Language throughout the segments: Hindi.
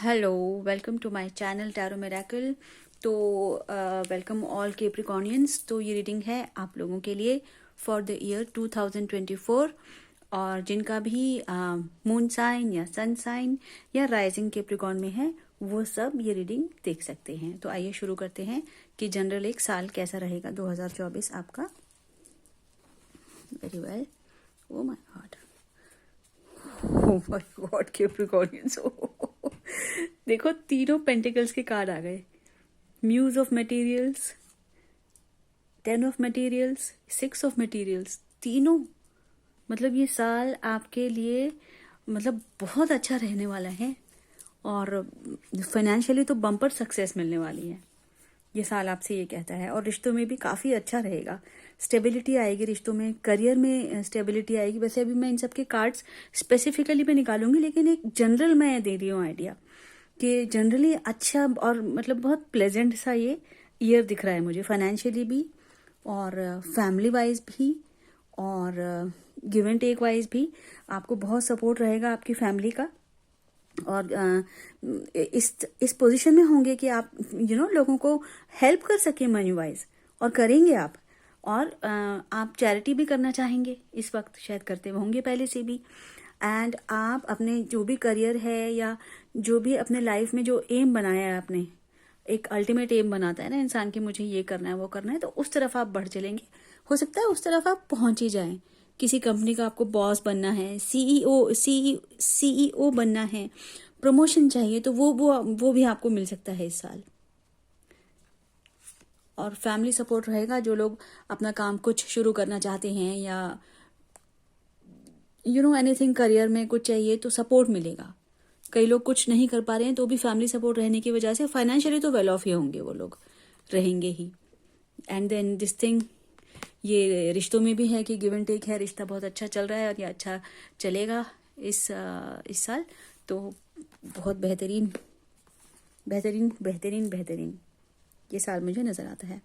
Hello, welcome to my channel tarot miracle. तो वेलकम ऑल कैप्रिकॉर्नियंस। तो ये रीडिंग है आप लोगों के लिए फॉर द ईयर 2024, और जिनका भी मून साइन या सन साइन या राइजिंग कैप्रिकॉर्न में है वो सब ये रीडिंग देख सकते हैं। तो आइए शुरू करते हैं कि जनरल एक साल कैसा रहेगा 2024 आपका। Very well. Oh my god, oh my god Capricornians. देखो, तीनों पेंटिकल्स के कार्ड आ गए। Muse of materials, 10 of materials, 6 of materials, तीनों। मतलब ये साल आपके लिए मतलब बहुत अच्छा रहने वाला है, और फाइनेंशियली तो बम्पर सक्सेस मिलने वाली है। ये साल आपसे ये कहता है, और रिश्तों में भी काफ़ी अच्छा रहेगा। स्टेबिलिटी आएगी रिश्तों में, करियर में स्टेबिलिटी आएगी। वैसे अभी मैं इन सब के कार्ड्स स्पेसिफिकली मैं निकालूंगी, लेकिन एक जनरल मैं दे रही हूँ आइडिया कि जनरली अच्छा और मतलब बहुत प्लेजेंट सा ये ईयर दिख रहा है मुझे, फाइनेंशियली भी और फैमिली वाइज भी और गिव एंड टेक वाइज भी। आपको बहुत सपोर्ट रहेगा आपकी फैमिली का, और इस पोजीशन में होंगे कि आप लोगों को हेल्प कर सके मनी वाइज, और करेंगे आप। और आप चैरिटी भी करना चाहेंगे इस वक्त, शायद करते होंगे पहले से भी। एंड आप अपने जो भी करियर है या जो भी अपने लाइफ में जो एम बनाया है आपने, एक अल्टीमेट एम बनाता है ना इंसान की, मुझे ये करना है वो करना है, तो उस तरफ आप बढ़ चलेंगे। हो सकता है उस तरफ आप पहुंच ही जाएं। किसी कंपनी का आपको बॉस बनना है, सीईओ बनना है, प्रमोशन चाहिए, तो वो भी आपको मिल सकता है इस साल। और फैमिली सपोर्ट रहेगा। जो लोग अपना काम कुछ शुरू करना चाहते हैं या एनीथिंग करियर में कुछ चाहिए, तो सपोर्ट मिलेगा। कई लोग कुछ नहीं कर पा रहे हैं तो भी फैमिली सपोर्ट रहने की वजह से फाइनेंशियली तो वेल ऑफ ही होंगे, वो लोग रहेंगे ही। एंड देन दिस थिंग, ये रिश्तों में भी है कि गिव एंड टेक है, रिश्ता बहुत अच्छा चल रहा है और ये अच्छा चलेगा इस साल। तो बहुत बेहतरीन बेहतरीन बेहतरीन बेहतरीन ये साल मुझे नजर आता है।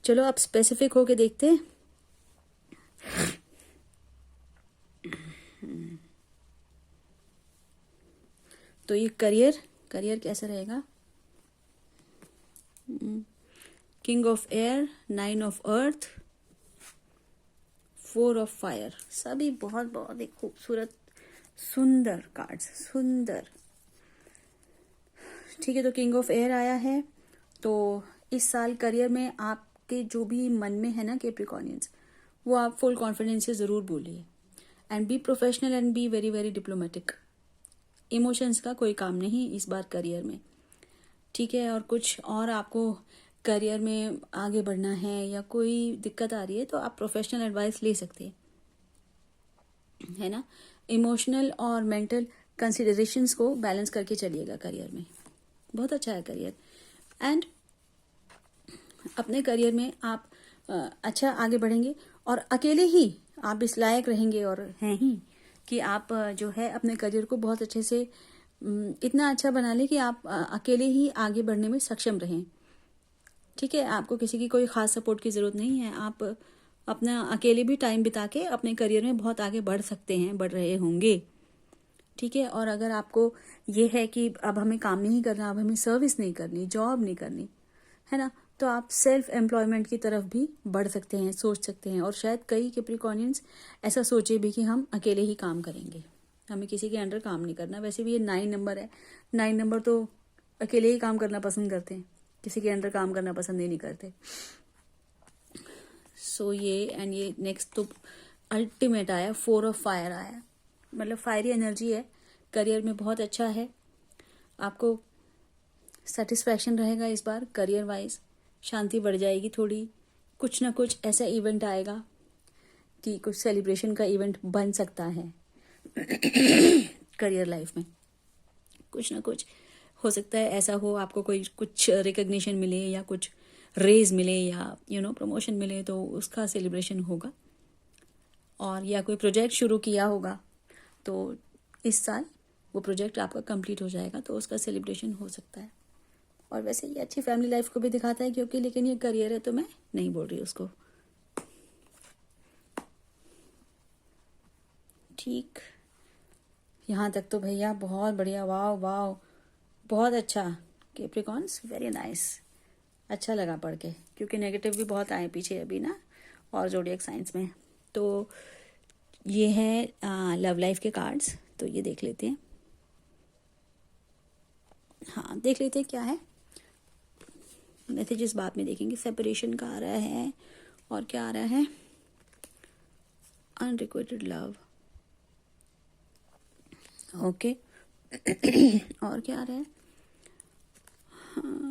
चलो अब स्पेसिफिक होके देखते हैं। तो ये करियर कैसा रहेगा। King of air, 9 of earth, 4 of fire, सभी बहुत बहुत ही खूबसूरत सुंदर कार्ड्स, सुंदर। ठीक है, तो किंग ऑफ एयर आया है। तो इस साल करियर में आपके जो भी मन में है ना कैप्रिकॉर्नियंस, वो आप फुल कॉन्फिडेंस से ज़रूर बोलिए। And be professional and be very very diplomatic. Emotions का कोई काम नहीं इस बार करियर में। ठीक है, और कुछ और आपको करियर में आगे बढ़ना है या कोई दिक्कत आ रही है, तो आप प्रोफेशनल एडवाइस ले सकते हैं, है ना। इमोशनल और मेंटल कंसिडरेशंस को बैलेंस करके चलिएगा करियर में। बहुत अच्छा है करियर। एंड अपने करियर में आप अच्छा आगे बढ़ेंगे, और अकेले ही आप इस लायक रहेंगे और हैं ही कि आप जो है अपने करियर को बहुत अच्छे से इतना अच्छा बना ले कि आप अकेले ही आगे बढ़ने में सक्षम रहें। ठीक है, आपको किसी की कोई खास सपोर्ट की ज़रूरत नहीं है। आप अपना अकेले भी टाइम बिता के अपने करियर में बहुत आगे बढ़ सकते हैं, बढ़ रहे होंगे। ठीक है, और अगर आपको ये है कि अब हमें काम नहीं करना, अब हमें सर्विस नहीं करनी, जॉब नहीं करनी, है ना, तो आप सेल्फ एम्प्लॉयमेंट की तरफ भी बढ़ सकते हैं, सोच सकते हैं। और शायद कई कैप्रिकॉर्नियंस ऐसा सोचे भी कि हम अकेले ही काम करेंगे, हमें किसी के अंडर काम नहीं करना। वैसे भी ये 9 नंबर है, 9 नंबर तो अकेले ही काम करना पसंद करते हैं, किसी के अंडर काम करना पसंद ही नहीं करते। सो ये एंड ये नेक्स्ट तो अल्टीमेट आया, 4 ऑफ फायर आया, मतलब फायरी एनर्जी है। करियर में बहुत अच्छा है, आपको सेटिस्फैक्शन रहेगा इस बार करियर वाइज। शांति बढ़ जाएगी थोड़ी, कुछ ना कुछ ऐसा इवेंट आएगा कि कुछ सेलिब्रेशन का इवेंट बन सकता है करियर लाइफ में। कुछ ना कुछ हो सकता है ऐसा हो, आपको कोई कुछ रिकग्निशन मिले या कुछ रेज मिले या प्रमोशन मिले, तो उसका सेलिब्रेशन होगा। और या कोई प्रोजेक्ट शुरू किया होगा तो इस साल वो प्रोजेक्ट आपका कंप्लीट हो जाएगा, तो उसका सेलिब्रेशन हो सकता है। और वैसे ये अच्छी फैमिली लाइफ को भी दिखाता है, क्योंकि लेकिन ये करियर है तो मैं नहीं बोल रही उसको। ठीक, यहाँ तक तो भैया बहुत बढ़िया। वाह वाह, बहुत अच्छा कैप्रिकॉन्स, वेरी नाइस, अच्छा लगा पढ़ के, क्योंकि नेगेटिव भी बहुत आए पीछे अभी ना और ज़ोडिएक साइंस में। तो ये है लव लाइफ के कार्ड्स, तो ये देख लेते हैं। हाँ, देख लेते हैं क्या है मैसेजेस, बाद में देखेंगे। सेपरेशन का आ रहा है, और क्या आ रहा है, अनरिक्वेटेड लव, ओके। और क्या आ रहा है,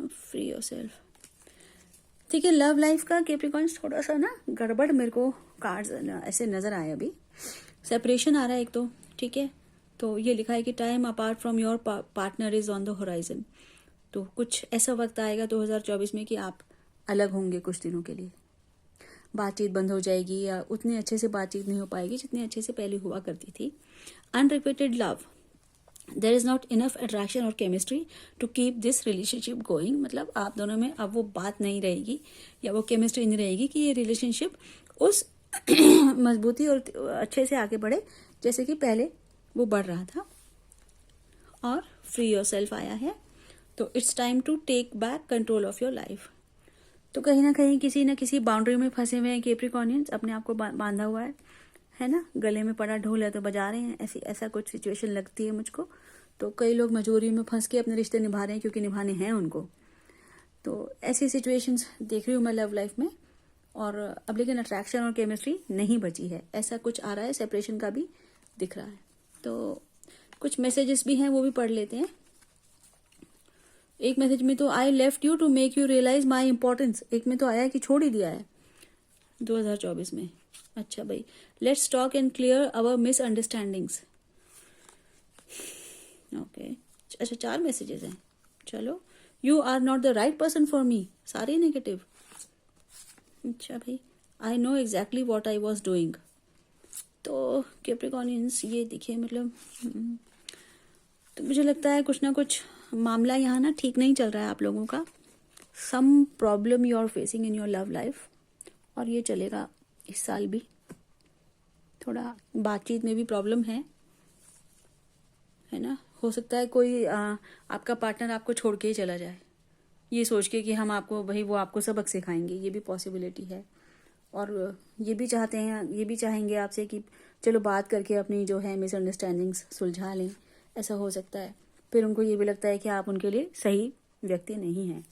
फ्री योरसेल्फ। ठीक है, लव लाइफ का कैप्रिकॉर्न्स थोड़ा सा ना गड़बड़ मेरे को कार्ड्स ऐसे नज़र आए अभी। सेपरेशन आ रहा है एक तो, ठीक है। तो ये लिखा है कि time apart from your partner is on the horizon. तो कुछ ऐसा वक्त आएगा 2024 में कि आप अलग होंगे कुछ दिनों के लिए, बातचीत बंद हो जाएगी या उतने अच्छे से बातचीत नहीं हो पाएगी जितने अच्छे से पहले हुआ करती थी। Unrequited love, there is not enough attraction और chemistry to keep this relationship going. मतलब आप दोनों में अब वो बात नहीं रहेगी या वो केमिस्ट्री नहीं रहेगी कि ये रिलेशनशिप उस मजबूती और अच्छे से आगे बढ़े जैसे कि पहले वो बढ़ रहा था। और फ्री योरसेल्फ आया है, तो it's time to take back control of your life. तो कहीं ना कहीं किसी न किसी बाउंड्री में फंसे हुए हैं कैप्रिकॉर्नियंस, अपने आप को बांधा हुआ है ना, गले में पड़ा ढोल है तो बजा रहे हैं, ऐसा कुछ सिचुएशन लगती है मुझको। तो कई लोग मजबूरी में फंस के अपने रिश्ते निभा रहे हैं क्योंकि निभाने हैं उनको। तो ऐसी सिचुएशंस देख रही हूँ मैं लव लाइफ में। और अब लेकिन अट्रैक्शन और केमिस्ट्री नहीं बची है, ऐसा कुछ आ रहा है, सेपरेशन का भी दिख रहा है। तो कुछ मैसेजेस भी हैं, वो भी पढ़ लेते हैं। एक मैसेज में तो I left you to make you realise my importance, एक में तो आया है कि छोड़ ही दिया है 2024 में। अच्छा भाई, let's talk and clear our misunderstandings, okay. अच्छा, 4 मैसेजेस हैं, चलो। You are not the right person for me, सारे नेगेटिव। अच्छा भाई, I know exactly what I was doing. तो कैप्रिकॉर्नियंस ये देखिए, मतलब तो मुझे लगता है कुछ ना कुछ मामला यहाँ ना ठीक नहीं चल रहा है आप लोगों का। Some problem you are facing in your love life, और ये चलेगा इस साल भी। थोड़ा बातचीत में भी प्रॉब्लम है ना। हो सकता है कोई आपका पार्टनर आपको छोड़ के ही चला जाए, ये सोच के कि हम आपको भाई वो आपको सबक सिखाएंगे, ये भी पॉसिबिलिटी है। और ये भी चाहते हैं, ये भी चाहेंगे आपसे कि चलो बात करके अपनी जो है मिसअंडरस्टैंडिंग्स सुलझा लें, ऐसा हो सकता है। फिर उनको ये भी लगता है कि आप उनके लिए सही व्यक्ति नहीं हैं,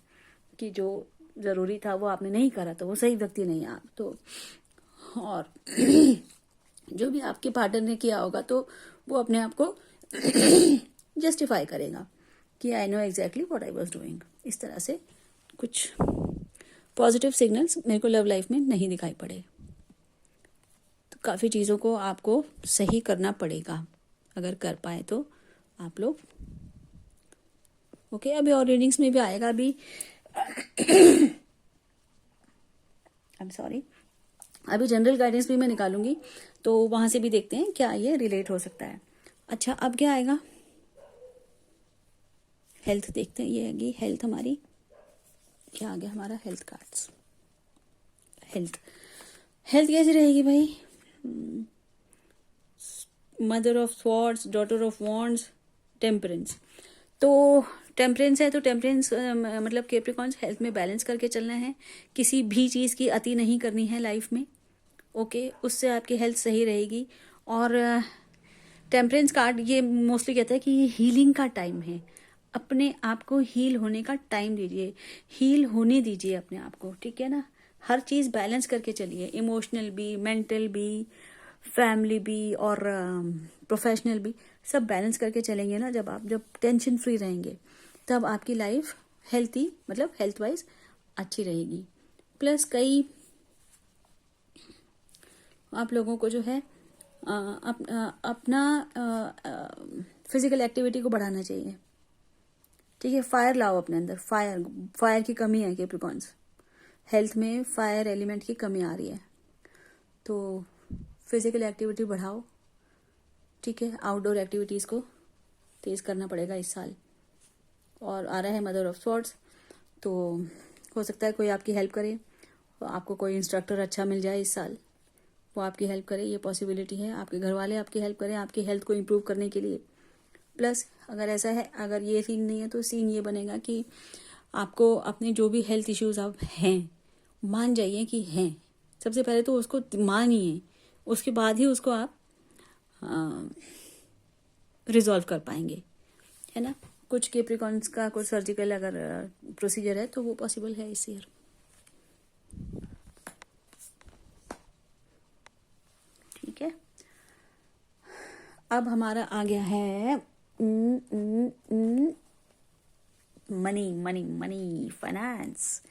कि जो ज़रूरी था वो आपने नहीं करा तो वो सही व्यक्ति नहीं है आप तो। और जो भी आपके पार्टनर ने किया होगा तो वो अपने आप को जस्टिफाई करेगा कि आई know exactly what I was doing. इस तरह से कुछ पॉजिटिव सिग्नल्स मेरे को लव लाइफ में नहीं दिखाई पड़े। तो काफ़ी चीज़ों को आपको सही करना पड़ेगा, अगर कर पाए तो आप लोग, ओके। अभी और रीडिंग्स में भी आएगा, अभी आई एम सॉरी, अभी जनरल गाइडेंस भी मैं निकालूंगी, तो वहां से भी देखते हैं क्या ये रिलेट हो सकता है। अच्छा, अब क्या आएगा, हेल्थ देखते हैं। ये आएगी हेल्थ हमारी, क्या आ गया हमारा हेल्थ कार्ड्स। हेल्थ कैसी रहेगी भाई, mother of swords, daughter of wands, temperance. तो टेम्परेंस है, तो टेम्परेंस मतलब कैप्रिकॉर्न्स हेल्थ में बैलेंस करके चलना है, किसी भी चीज़ की अति नहीं करनी है लाइफ में, ओके। उससे आपकी हेल्थ सही रहेगी। और टेम्परेंस कार्ड ये मोस्टली कहता है कि ये हीलिंग का टाइम है, अपने आप को हील होने का टाइम दीजिए, हील होने दीजिए अपने आप को, ठीक है ना। हर चीज़ बैलेंस करके चलिए, इमोशनल भी, मेंटल भी, फैमिली भी और प्रोफेशनल भी, सब बैलेंस करके चलेंगे ना। जब टेंशन फ्री रहेंगे तब आपकी लाइफ हेल्थी, मतलब हेल्थ वाइज अच्छी रहेगी। प्लस कई आप लोगों को जो है अपना फिजिकल एक्टिविटी को बढ़ाना चाहिए, ठीक है। फायर लाओ अपने अंदर, फायर की कमी है कैप्रिकॉर्न्स, हेल्थ में फायर एलिमेंट की कमी आ रही है, तो फिजिकल एक्टिविटी बढ़ाओ, ठीक है। आउटडोर एक्टिविटीज़ को तेज़ करना पड़ेगा इस साल। और आ रहा है मदर ऑफ स्वॉर्ड्स, तो हो सकता है कोई आपकी हेल्प करे, आपको कोई इंस्ट्रक्टर अच्छा मिल जाए इस साल, वो आपकी हेल्प करे, ये पॉसिबिलिटी है। आपके घर वाले आपकी हेल्प करें आपकी हेल्थ को इम्प्रूव करने के लिए, प्लस अगर ऐसा है, अगर ये सीन नहीं है तो सीन ये बनेगा कि आपको अपने जो भी हेल्थ इश्यूज आप हैं, मान जाइए कि हैं। सबसे पहले तो उसको मानिए, उसके बाद ही उसको आप रिजॉल्व कर पाएंगे, है ना। कुछ केप्रिकॉन्स का कुछ सर्जिकल अगर प्रोसीजर है तो वो पॉसिबल है इस ईयर। ठीक है, अब हमारा आ गया है money money money finance.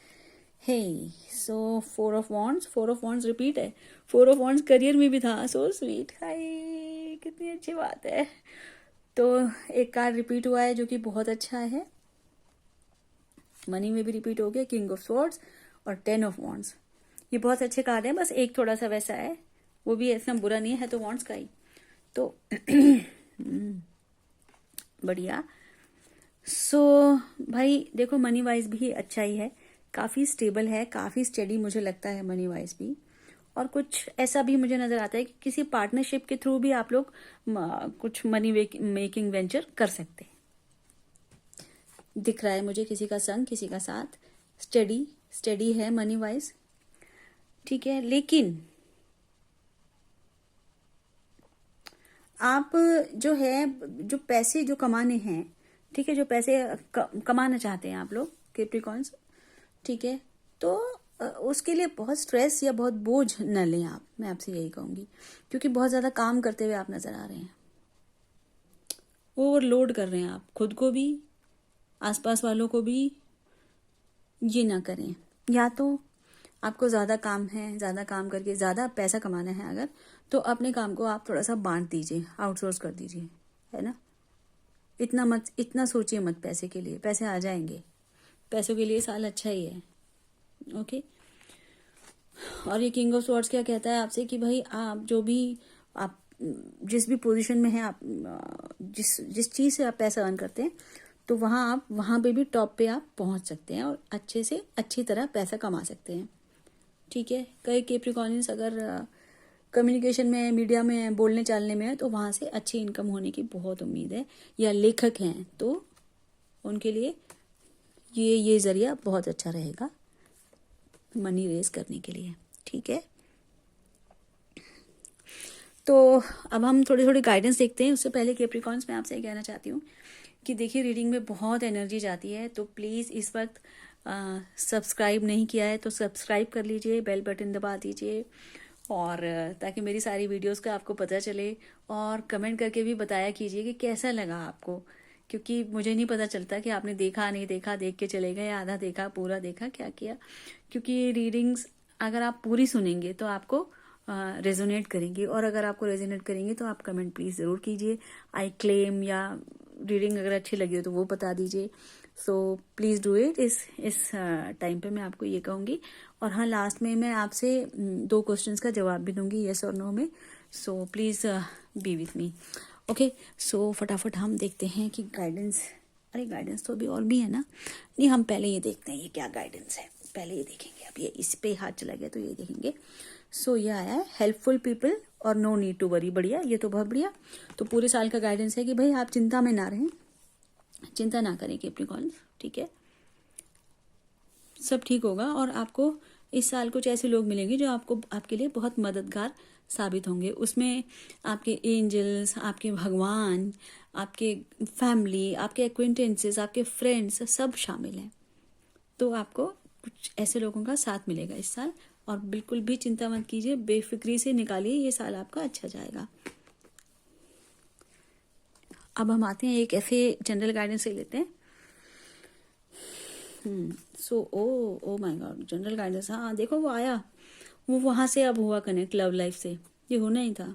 Hey so 4 of wands repeat है। 4 ऑफ वॉन्ड्स करियर में भी था, सो स्वीट। हाय, कितनी अच्छी बात है। तो एक कार्ड रिपीट हुआ है जो कि बहुत अच्छा है। मनी में भी रिपीट हो गया, किंग ऑफ स्वॉर्ड्स और 10 ऑफ वॉन्ड्स। ये बहुत अच्छे कार्ड है, बस एक थोड़ा सा वैसा है, वो भी इतना बुरा नहीं है तो वॉन्ड्स का ही तो बढ़िया। सो भाई देखो, मनी वाइज भी अच्छा ही है, काफ़ी स्टेबल है, काफ़ी स्टेडी मुझे लगता है मनी वाइज भी। और कुछ ऐसा भी मुझे नज़र आता है कि किसी पार्टनरशिप के थ्रू भी आप लोग कुछ मनी मेकिंग वेंचर कर सकते हैं। दिख रहा है मुझे किसी का संग, किसी का साथ, स्टेडी है मनी वाइज। ठीक है, लेकिन आप जो है, जो पैसे जो कमाने हैं, ठीक है, जो पैसे कमाना चाहते हैं आप लोग कैप्रिकॉर्न्स, ठीक है, तो उसके लिए बहुत स्ट्रेस या बहुत बोझ न लें आप, मैं आपसे यही कहूँगी, क्योंकि बहुत ज़्यादा काम करते हुए आप नज़र आ रहे हैं, ओवरलोड कर रहे हैं आप खुद को भी, आसपास वालों को भी। ये ना करें। या तो आपको ज़्यादा काम है, ज़्यादा काम करके ज़्यादा पैसा कमाना है अगर, तो अपने काम को आप थोड़ा सा बांट दीजिए, आउटसोर्स कर दीजिए, है ना। इतना सोचिए मत पैसे के लिए, पैसे आ जाएंगे, पैसों के लिए साल अच्छा ही है। ओके। और ये किंग ऑफ स्वॉर्ड्स क्या कहता है आपसे कि भाई आप जो भी, आप जिस भी पोजीशन में हैं, आप जिस चीज़ से आप पैसा अर्न करते हैं, तो वहाँ पे भी टॉप पे आप पहुँच सकते हैं और अच्छे से अच्छी तरह पैसा कमा सकते हैं। ठीक है, कई कैप्रिकॉर्नियंस अगर कम्युनिकेशन में, मीडिया में, बोलने चालने में है, तो वहाँ से अच्छी इनकम होने की बहुत उम्मीद है, या लेखक हैं तो उनके लिए ये ज़रिया बहुत अच्छा रहेगा मनी रेज करने के लिए। ठीक है, तो अब हम थोड़ी थोड़ी गाइडेंस देखते हैं। उससे पहले कैप्रिकॉर्न्स, मैं आपसे ये कहना चाहती हूँ कि देखिए, रीडिंग में बहुत एनर्जी जाती है, तो प्लीज़ इस वक्त सब्सक्राइब नहीं किया है तो सब्सक्राइब कर लीजिए, बेल बटन दबा दीजिए, और ताकि मेरी सारी वीडियोस का आपको पता चले। और कमेंट करके भी बताया कीजिए कि कैसा लगा आपको, क्योंकि मुझे नहीं पता चलता कि आपने देखा नहीं देखा, देख के चले गए, आधा देखा, पूरा देखा, क्या किया। क्योंकि रीडिंग्स अगर आप पूरी सुनेंगे तो आपको रेजोनेट करेंगी, और अगर आपको रेजोनेट करेंगे तो आप कमेंट प्लीज़ ज़रूर कीजिए, आई क्लेम, या रीडिंग अगर अच्छी लगी हो तो वो बता दीजिए। So please do it. इस टाइम पे मैं आपको ये कहूँगी। और हाँ, लास्ट में मैं आपसे 2 क्वेश्चंस का जवाब भी दूंगी, येस और नो में। So please be with me. Okay, so फटाफट हम देखते हैं कि गाइडेंस, अरे गाइडेंस तो अभी और भी है ना, नहीं, हम पहले ये देखते हैं ये क्या गाइडेंस है, पहले ये देखेंगे। अब ये इस पे हाथ चला गया तो ये देखेंगे। सो ये आया है, हेल्पफुल पीपल और नो नीड टू वरी। बढ़िया, ये तो बहुत बढ़िया। तो पूरे साल का गाइडेंस है कि भाई आप चिंता में ना रहें, चिंता ना करें कैप्रिकॉर्न, ठीक है, सब ठीक होगा। और आपको इस साल कुछ ऐसे लोग मिलेंगे जो आपके लिए बहुत मददगार साबित होंगे। उसमें आपके एंजल्स, आपके भगवान, आपके फैमिली, आपके एक्वेंटेंसेस, आपके फ्रेंड्स सब शामिल हैं। तो आपको कुछ ऐसे लोगों का साथ मिलेगा इस साल, और बिल्कुल भी चिंता मत कीजिए, बेफिक्री से निकालिए, ये साल आपका अच्छा जाएगा। अब हम आते हैं एक ऐसे जनरल गाइडेंस ले लेते हैं। So oh my god, general guidance, हाँ देखो वो आया, वो वहां से अब हुआ कनेक्ट लव लाइफ से, ये होना ही था।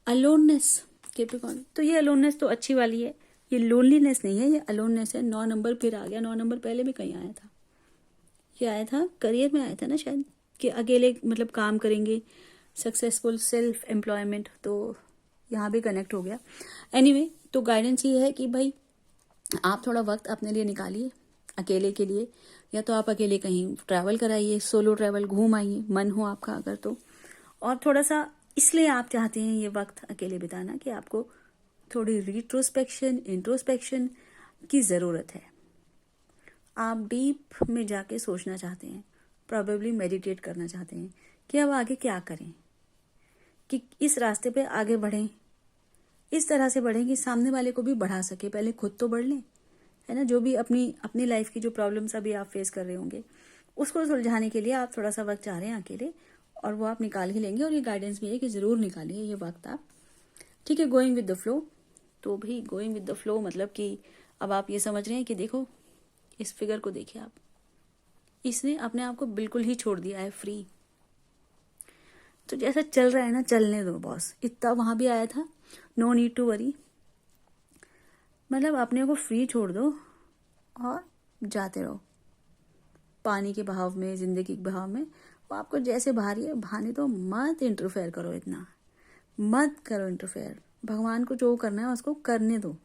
अलोननेस कैप्रिकॉर्न, तो ये अलोननेस तो अच्छी वाली है, ये लोनलीनेस नहीं है, ये अलोननेस है। 9 नंबर फिर आ गया, 9 नंबर पहले भी कहीं आया था, ये आया था करियर में आया था ना शायद, कि अकेले मतलब काम करेंगे, सक्सेसफुल सेल्फ एम्प्लॉयमेंट, तो यहाँ भी कनेक्ट हो गया। एनीवे, तो गाइडेंस ये है कि भाई आप थोड़ा वक्त अपने लिए निकालिए, अकेले के लिए, या तो आप अकेले कहीं ट्रैवल कराइए, सोलो ट्रैवल, घूम आइए, मन हो आपका अगर तो। और थोड़ा सा इसलिए आप चाहते हैं ये वक्त अकेले बिताना कि आपको थोड़ी रिट्रोस्पेक्शन इंट्रोस्पेक्शन की ज़रूरत है। आप डीप में जाके सोचना चाहते हैं, प्रॉबेबली मेडिटेट करना चाहते हैं कि अब आगे क्या करें, कि इस रास्ते पे आगे बढ़ें, इस तरह से बढ़ें कि सामने वाले को भी बढ़ा सके। पहले खुद तो बढ़ लें, है ना। जो भी अपनी लाइफ की जो प्रॉब्लम्स अभी आप फेस कर रहे होंगे उसको सुलझाने के लिए आप थोड़ा सा वक्त चाह रहे हैं अकेले, और वो आप निकाल ही लेंगे। और ये गाइडेंस भी है कि ज़रूर निकालिए ये वक्त आप, ठीक है। गोइंग विद द फ्लो, तो भी गोइंग विद द फ्लो मतलब कि अब आप ये समझ रहे हैं कि देखो इस फिगर को देखिए आप, इसने अपने आप को बिल्कुल ही छोड़ दिया है फ्री। तो जैसा चल रहा है ना, चलने दो बॉस। इतना वहां भी आया था, नो नीड टू वरी, मतलब अपने को फ्री छोड़ दो और जाते रहो पानी के बहाव में, जिंदगी के बहाव में। वो आपको जैसे बहा रही है बहाने दो, मत इंटरफेयर करो, इतना मत करो इंटरफेयर। भगवान को जो करना है उसको करने दो।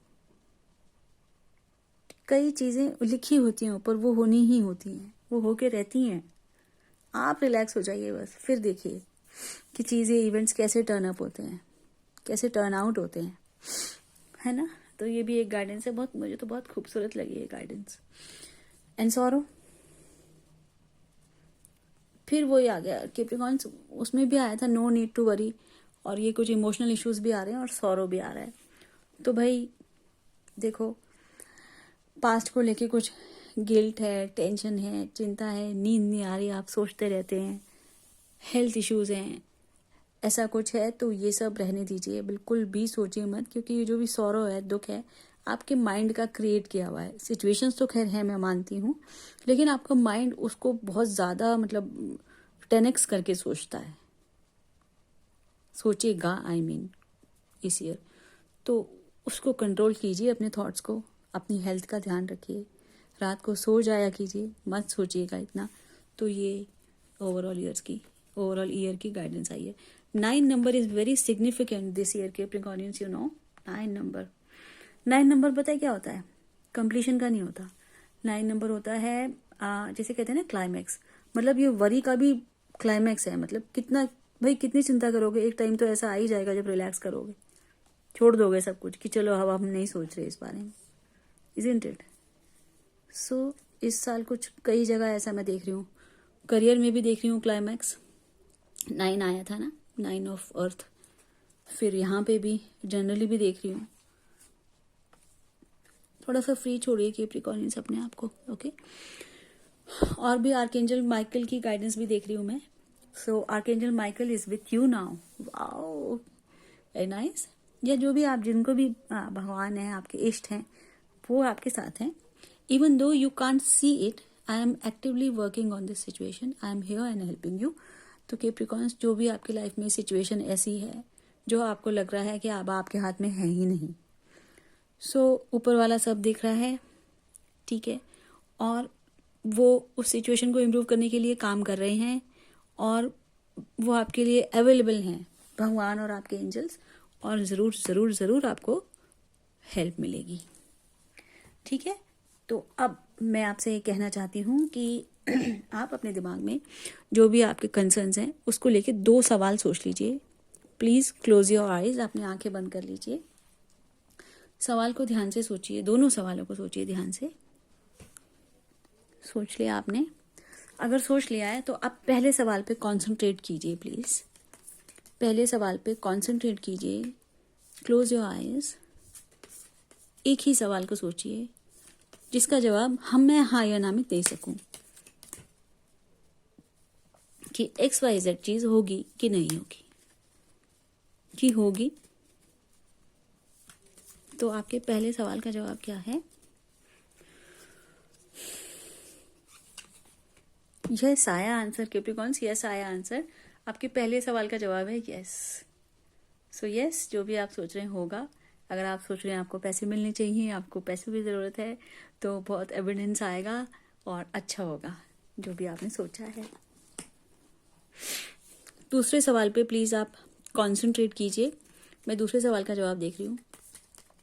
कई चीजें लिखी होती हैं ऊपर, वो होनी ही होती हैं, वो होके रहती हैं। आप रिलैक्स हो जाइए बस, फिर देखिए कि चीजें, इवेंट्स कैसे टर्न अप होते हैं, कैसे टर्न आउट होते हैं, है ना। तो ये भी एक गाइडेंस है, बहुत, मुझे तो बहुत खूबसूरत लगी ये गाइडेंस। एंड सॉरो, फिर वही आ गया कैप्रिकॉर्न्स, उसमें भी आया था नो नीड टू वरी, और ये कुछ इमोशनल इश्यूज भी आ रहे हैं और सॉरो भी आ रहा है। तो भाई देखो, पास्ट को लेके कुछ गिल्ट है, टेंशन है, चिंता है, नींद नहीं आ रही, आप सोचते रहते हैं, हेल्थ इश्यूज हैं, ऐसा कुछ है, तो ये सब रहने दीजिए, बिल्कुल भी सोचिए मत। क्योंकि ये जो भी सॉरो है, दुख है, आपके माइंड का क्रिएट किया हुआ है। सिचुएशंस तो खैर है, मैं मानती हूँ, लेकिन आपका माइंड उसको बहुत ज़्यादा मतलब 10x करके सोचता है, सोचेगा आई मीन इस ईयर। तो उसको कंट्रोल कीजिए, अपने थॉट्स को, अपनी हेल्थ का ध्यान रखिए, रात को सो जाया कीजिए, मत सोचिएगा इतना। तो ये ओवरऑल ईयर की गाइडेंस आई है। 9 number is very significant this year के प्रिकॉनियंस, यू नो। 9 नंबर पता है क्या होता है? कंप्लीशन का नहीं होता। 9 नंबर होता है जैसे कहते हैं ना क्लाइमैक्स, मतलब ये वरी का भी क्लाइमैक्स है। मतलब कितना भाई, कितनी चिंता करोगे, एक टाइम तो ऐसा आ ही जाएगा जब रिलैक्स करोगे, छोड़ दोगे सब कुछ कि चलो अब हम नहीं सोच रहे इस बारे में, इजंट इट। सो इस साल कुछ कई जगह ऐसा मैं देख रही हूँ, करियर में भी देख रही हूँ क्लाइमैक्स। 9 आया था ना, 9 ऑफ अर्थ, फिर यहाँ पे भी जनरली भी देख रही हूँ। थोड़ा सा फ्री छोड़िए कैप्रिकॉर्नियंस अपने आप को, ओके। और भी आर्कएंजल माइकल की गाइडेंस भी देख रही हूँ मैं। So archangel Michael is with you now, wow very nice. या जो भी आप, जिनको भी भगवान है, आपके इष्ट हैं, वो आपके साथ हैं। Even though you can't see it, I am actively working on this situation, I am here and helping you. तो कैप्रिकॉर्न्स, जो भी आपकी लाइफ में सिचुएशन ऐसी है जो आपको लग रहा है कि अब आपके हाथ में है ही नहीं, सो ऊपर वाला सब देख रहा है, ठीक है, और वो उस सिचुएशन को इम्प्रूव करने के लिए काम कर रहे हैं, और वो आपके लिए अवेलेबल हैं, भगवान और आपके एंजल्स, और ज़रूर ज़रूर ज़रूर आपको हेल्प मिलेगी, ठीक है। तो अब मैं आपसे ये कहना चाहती हूँ कि आप अपने दिमाग में जो भी आपके कंसर्न्स हैं उसको लेके 2 सवाल सोच लीजिए। प्लीज़ क्लोज योर आइज, अपनी आंखें बंद कर लीजिए, सवाल को ध्यान से सोचिए, दोनों सवालों को सोचिए ध्यान से। सोच लिया आपने? अगर सोच लिया है तो आप पहले सवाल पे कॉन्सेंट्रेट कीजिए, प्लीज़ पहले सवाल पे कॉन्सेंट्रेट कीजिए। क्लोज योर आइज, एक ही सवाल को सोचिए जिसका जवाब मैं हाँ या ना में दे सकूं कि XYZ चीज होगी कि नहीं होगी, कि होगी। तो आपके पहले सवाल का जवाब क्या है? यस आया आंसर कैप्रिकॉर्न्स, यस आया आंसर। आपके पहले सवाल का जवाब है यस। सो यस, जो भी आप सोच रहे हैं होगा। अगर आप सोच रहे हैं आपको पैसे मिलने चाहिए, आपको पैसों की ज़रूरत है, तो बहुत एविडेंस आएगा और अच्छा होगा जो भी आपने सोचा है। दूसरे सवाल पे प्लीज़ आप कॉन्सेंट्रेट कीजिए। मैं दूसरे सवाल का जवाब देख रही हूँ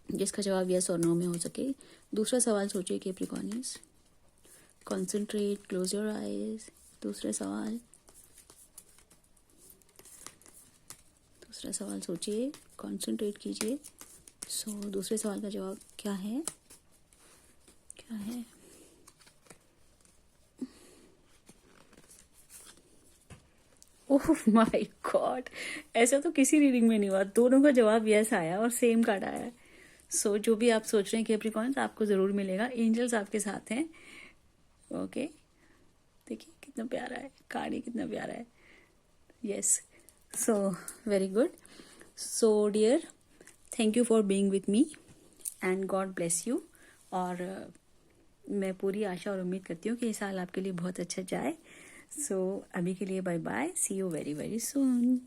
जिसका जवाब यस और नो में हो सके। दूसरा सवाल सोचिए कैप्रिकॉर्नियंस, कॉन्सेंट्रेट, क्लोज योर आइज। दूसरा सवाल दूसरा सवाल सोचिए, कंसंट्रेट कीजिए। सो दूसरे सवाल का जवाब क्या है? क्या है? ओह माय गॉड, ऐसा तो किसी रीडिंग में नहीं हुआ। दोनों का जवाब यस आया और सेम कार्ड आया है। सो जो भी आप सोच रहे हैं कैप्रिकॉर्न्स, आपको ज़रूर मिलेगा। एंजल्स आपके साथ हैं। ओके, देखिए कितना प्यारा है कार्ड, ही कितना प्यारा है। Yes, so very good. So dear, thank you for being with me and God bless you. और मैं पूरी आशा और उम्मीद करती हूँ कि ये साल आपके लिए बहुत अच्छा जाए। सो अभी के लिए bye bye, see you very very soon.